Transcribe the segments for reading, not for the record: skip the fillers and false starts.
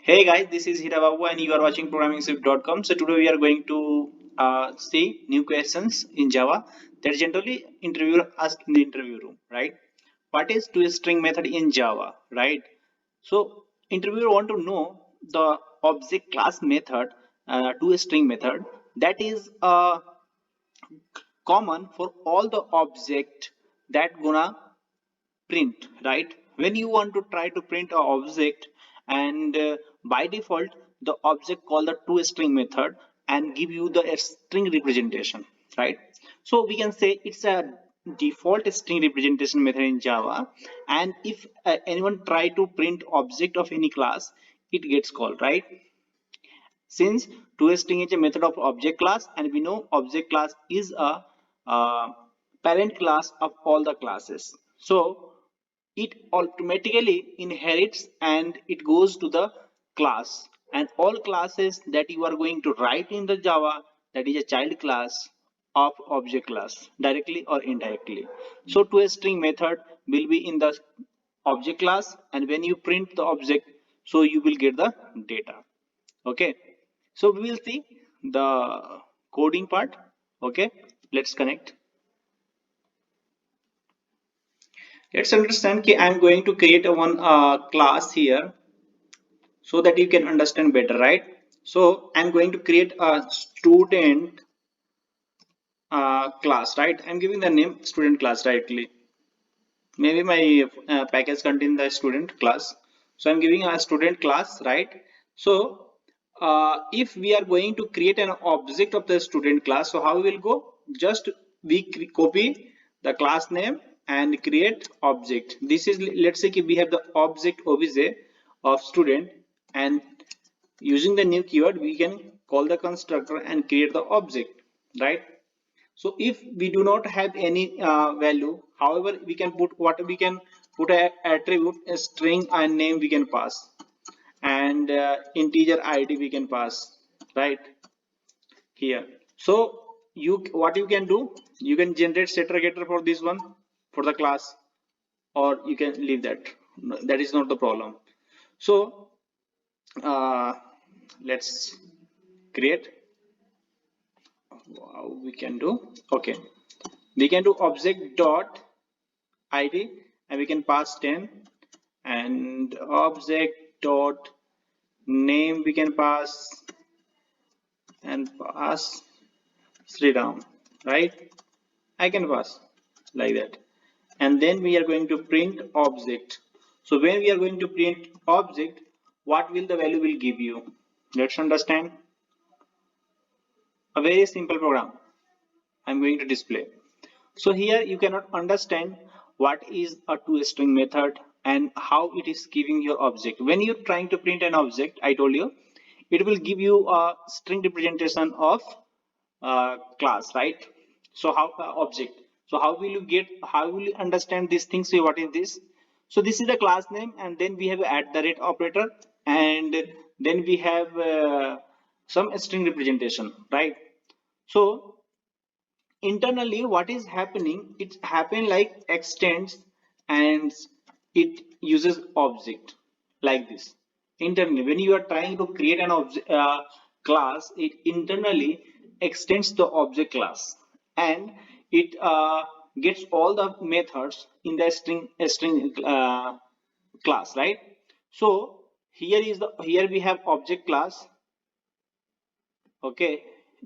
Hey guys, this is Hira Babu and you are watching programmingswift.com. So today we are going to see new questions in Java that generally interviewer ask in the interview room, right? What is toString method in Java, right? So interviewer want to know the object class method, toString method that is common for all the object that gonna print, right? When you want to try to print a object, and by default the object call the toString method and give you the string representation, right? So we can say it's a default string representation method in Java, and if anyone try to print object of any class, it gets called, right? Since toString is a method of object class, and we know object class is a uh, parent class of all the classes, so it automatically inherits and it goes to the class, and all classes that you are going to write in the Java, that is a child class of object class, directly or indirectly. So toString method will be in the object class, and when you print the object, so you will get the data. Okay, so we will see the coding part. Okay, let's connect. Let's understand that I'm going to create a one class here so that you can understand better, right? So I'm going to create a student class, right? I'm giving the name student class directly. Maybe my package contain the student class, so I'm giving a student class, right? So if we are going to create an object of the student class, so how we will go? Just we copy the class name and create object. This is, let's say we have the object obj of student, and using the new keyword we can call the constructor and create the object, right? So if we do not have any value, however, we can put what we can put a attribute, a string and name we can pass, and integer ID we can pass, right here. So you, what you can do, you can generate setter getter for this one, for the class, or you can leave that. That is not the problem. So let's create. We can do, okay, we can do object dot id, and we can pass 10, and object dot name we can pass, and pass Sriram, right? I can pass like that, and then we are going to print object. So when we are going to print object, what will the value will give you? Let's understand. A very simple program I'm going to display. So here you cannot understand what is a toString method and how it is giving your object. When you're trying to print an object, I told you, it will give you a string representation of class, right? So how object. So how will you get? How will you understand these things? So what is this? So this is the class name, and then we have at the rate operator, and then we have some string representation, right? So internally what is happening, it's happen like extends, and it uses object like this. Internally when you are trying to create an object class, it internally extends the object class, and it gets all the methods in the string class, right? So here is the, here we have object class. Okay,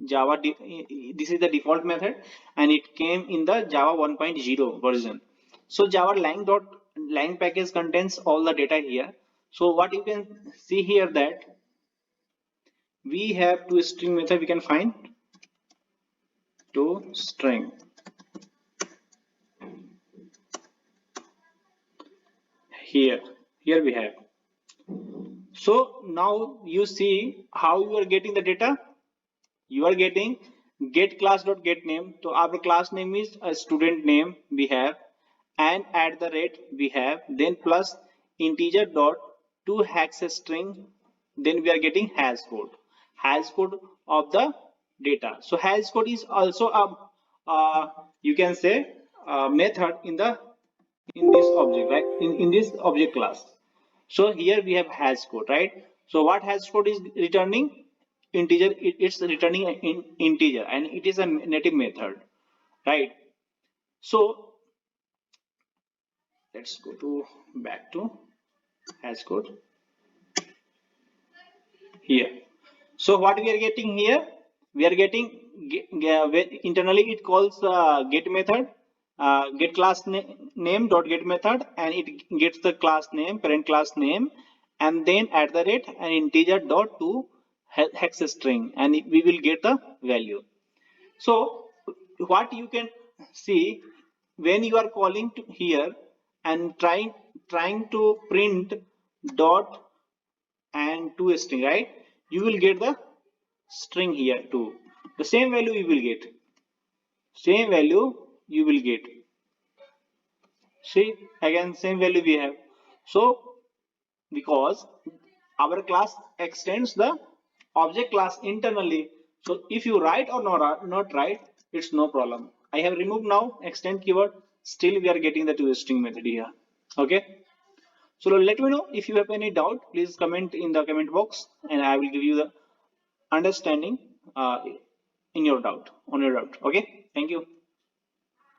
java this is the default method, and it came in the java 1.0 version. So java lang package contains all the data here. So what you can see here, that we have to string method, we can find to string here. Here we have. So now you see how you are getting the data. You are getting get class dot get name. So our class name is a student name we have, and at the rate we have, then plus integer dot to hex string, then we are getting hash code of the data. So hash code is also a you can say a method in the, in this object, right? In this object class. So here we have hash code, right? So what hash code is returning? Integer. It's returning an integer, and it is a native method, right? So let's go to back to hash code here. So what we are getting here? We are getting internally it calls get method, get class name dot get method, and it gets the class name, parent class name, and then at the rate an integer dot to hex string, and we will get the value. So what you can see when you are calling to here and trying to print dot and to a string, right? You will get the string here too. The same value you will get. Same value you will get. See, again same value we have. So because our class extends the object class internally. So if you write or not write, it's no problem. I have removed now extend keyword. Still we are getting the toString method here. Okay. So let me know if you have any doubt. Please comment in the comment box, and I will give you the understanding in your doubt on your doubt. Okay. Thank you.